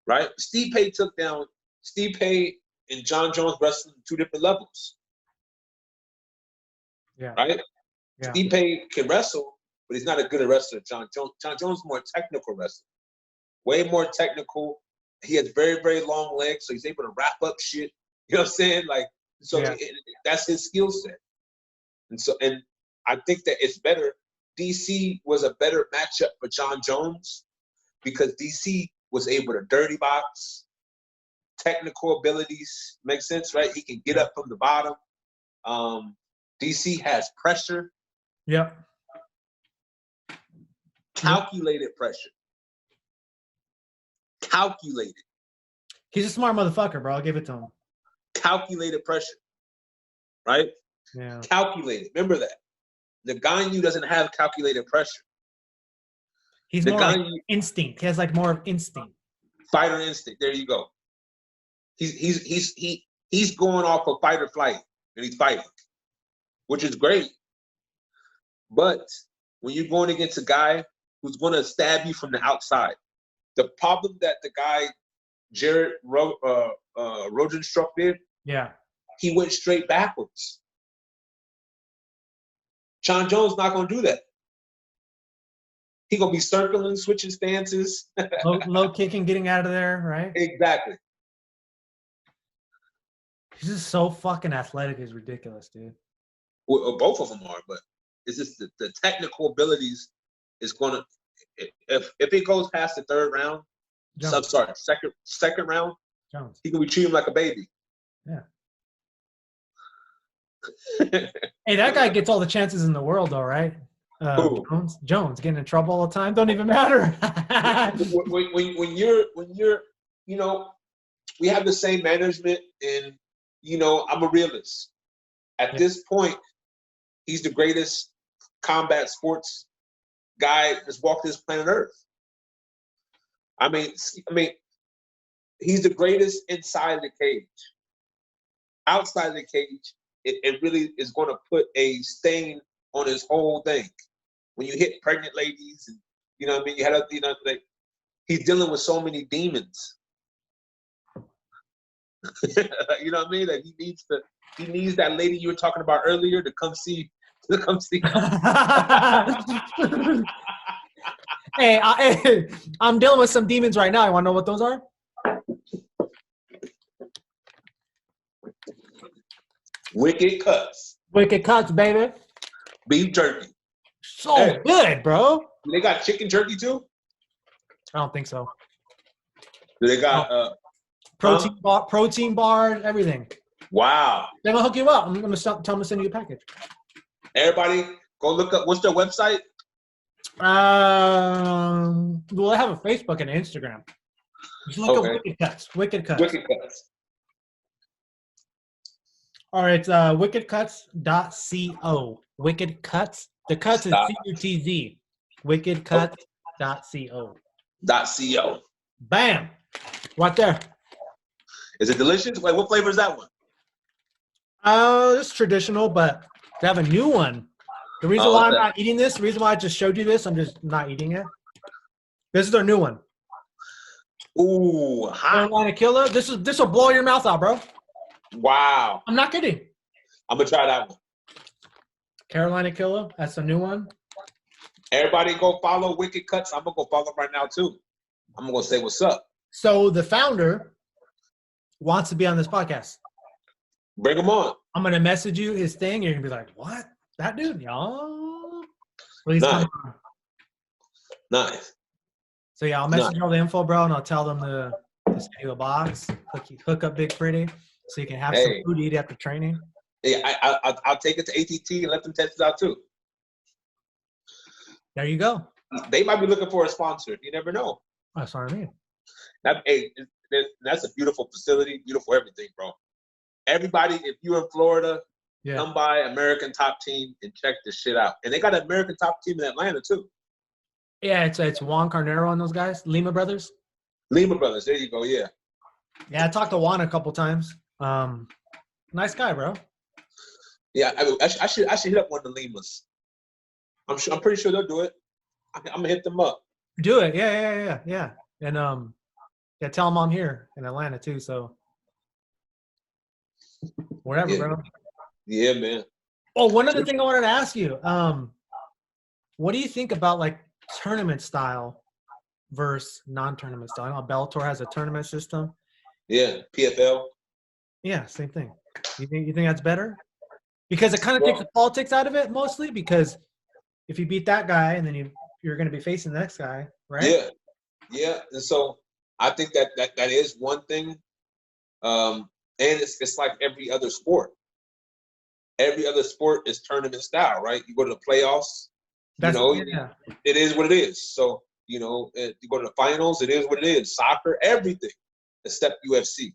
Right? Stipe took down Stipe and John Jones wrestling 2 different levels. Yeah. Right? Yeah. Stipe can wrestle, but he's not as good a wrestler as John Jones. John Jones is more technical wrestler. Way more technical. He has very, very long legs, so he's able to wrap up shit. You know what I'm saying? Like, so that's his skill set. And I think that it's better. DC was a better matchup for John Jones because DC was able to dirty box, technical abilities, makes sense, right? He can get up from the bottom. DC has pressure. Yep. Calculated pressure. Calculated. He's a smart motherfucker, bro. I'll give it to him. Calculated pressure. Right? Yeah. Calculated. Remember that. Ngannou doesn't have calculated pressure. He's more like instinct. He has like more of instinct. Fighter instinct. There you go. He's going off of fight or flight, and he's fighting, which is great. But when you're going against a guy who's going to stab you from the outside, the problem that the guy Jared Rosenstruck did, he went straight backwards. John Jones not going to do that. He going to be circling, switching stances. low kicking, getting out of there, right? Exactly. He's just so fucking athletic. It's ridiculous, dude. Well, both of them are, but it's just the technical abilities is going to, if it goes past the 3rd round, second round, Jones. He can be treated like a baby. Yeah. Hey, that guy gets all the chances in the world, though, right? Jones getting in trouble all the time. Don't even matter. when you're, you know, we have the same management, and you know, I'm a realist. At this point, he's the greatest combat sports guy that's walked this planet Earth. I mean, he's the greatest inside the cage. Outside the cage, it really is going to put a stain on his whole thing. When you hit pregnant ladies, and you know what I mean, you had like he's dealing with so many demons. You know what I mean? That he needs that lady you were talking about earlier to come see. Hey, I'm dealing with some demons right now. You want to know what those are? Wicked cuts. Wicked cuts, baby. Beef jerky. So good, bro. They got chicken jerky too? I don't think so. They got protein bars, everything. Wow. They're gonna hook you up. I'm gonna tell them to send you a package. Everybody, go look up. What's their website? Well, I have a Facebook and an Instagram. Just look up Wicked Cuts. Wicked Cuts. Wicked Cuts. All right, it's wickedcuts.co. Wicked Cuts. The cuts is CUTZ. Wickedcuts.co. .co. Bam. Right there. Is it delicious? Like, what flavor is that one? It's traditional, but they have a new one. The reason why I'm not eating this, the reason why I just showed you this, I'm just not eating it. This is their new one. Ooh, hot. Carolina Killer. This will blow your mouth out, bro. Wow. I'm not kidding. I'm gonna try that one. Carolina Killer. That's the new one. Everybody go follow Wicked Cuts. I'm gonna go follow right now too. I'm gonna go say what's up. So the founder wants to be on this podcast. Bring him on. I'm gonna message you his thing. You're gonna be like, "What? That dude? Y'all?" Please come on. Nice. So yeah, I'll message you all the info, bro, and I'll tell them to send you a box. Hook up Big Pretty so you can have some food to eat after training. Yeah, I'll take it to ATT and let them test it out too. There you go. They might be looking for a sponsor. You never know. That's what I mean. That's a beautiful facility, beautiful everything, bro. Everybody, if you're in Florida, come by American Top Team and check this shit out. And they got an American Top Team in Atlanta too. Yeah, it's Juan Carnero and those guys, Lima Brothers. Lima Brothers, there you go. Yeah. Yeah, I talked to Juan a couple times. Nice guy, bro. Yeah, I should hit up one of the Limas. I'm pretty sure they'll do it. I'm gonna hit them up. Do it, yeah. And tell them I'm here in Atlanta too. So whatever, bro. Yeah, man. Oh, one other thing I wanted to ask you. What do you think about like tournament style versus non-tournament style? I know Bellator has a tournament system. Yeah, PFL. Yeah, same thing. You think that's better? Because it kind of takes the politics out of it mostly, because if you beat that guy and then you're going to be facing the next guy, right? Yeah. And so I think that is one thing. And it's like every other sport. Every other sport is tournament style, right? You go to the playoffs, it is what it is. So, you go to the finals, it is what it is. Soccer, everything, except UFC.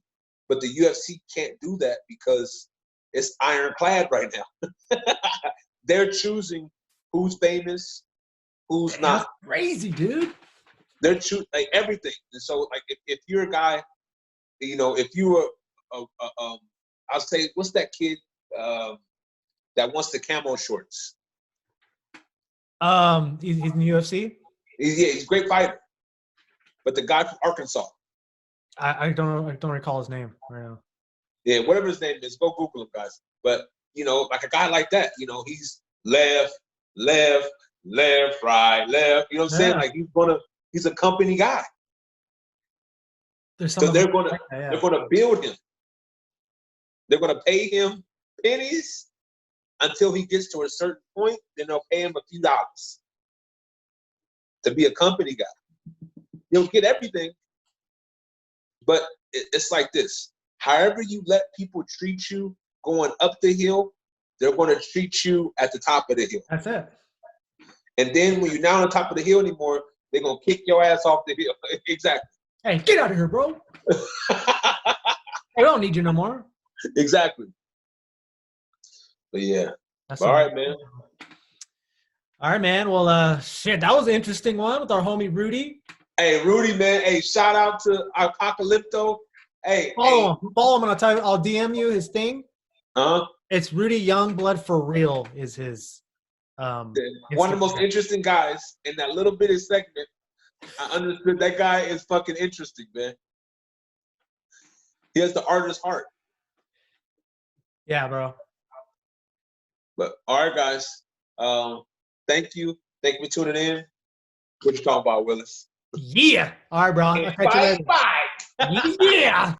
But the UFC can't do that because it's ironclad right now. They're choosing who's famous, who's not. That's crazy, dude. They're choosing like everything. And so, like, if you're a guy, if you were, I'll say, what's that kid that wants the camo shorts? He's in the UFC. He's a great fighter. But the guy from Arkansas. I don't recall his name right now. Yeah, whatever his name is, go Google him, guys. But like a guy like that, he's left, right, left. You know what I'm saying? Like he's a company guy. So they're gonna build him. They're gonna pay him pennies until he gets to a certain point. Then they'll pay him a few dollars to be a company guy. He'll get everything, but it's like this. However you let people treat you going up the hill, they're going to treat you at the top of the hill. That's it. And then when you're not on the top of the hill anymore, they're going to kick your ass off the hill. Exactly. Hey, get out of here, bro. We don't need you no more. Exactly. But yeah. All right, man. All right, man. Well, shit, that was an interesting one with our homie Rudy. Hey, Rudy, man. Hey, shout out to Apocalypto. Hey, follow him, and I'll DM you his thing. Huh? It's Rudy YoungBlood for real is his. One of the most interesting guys in that little bitty segment. I understood that guy is fucking interesting, man. He has the artist's heart. Yeah, bro. But all right, guys. Thank you. Thank you for tuning in. What you talking about, Willis? Yeah. All right, bro. Bye. Yeah.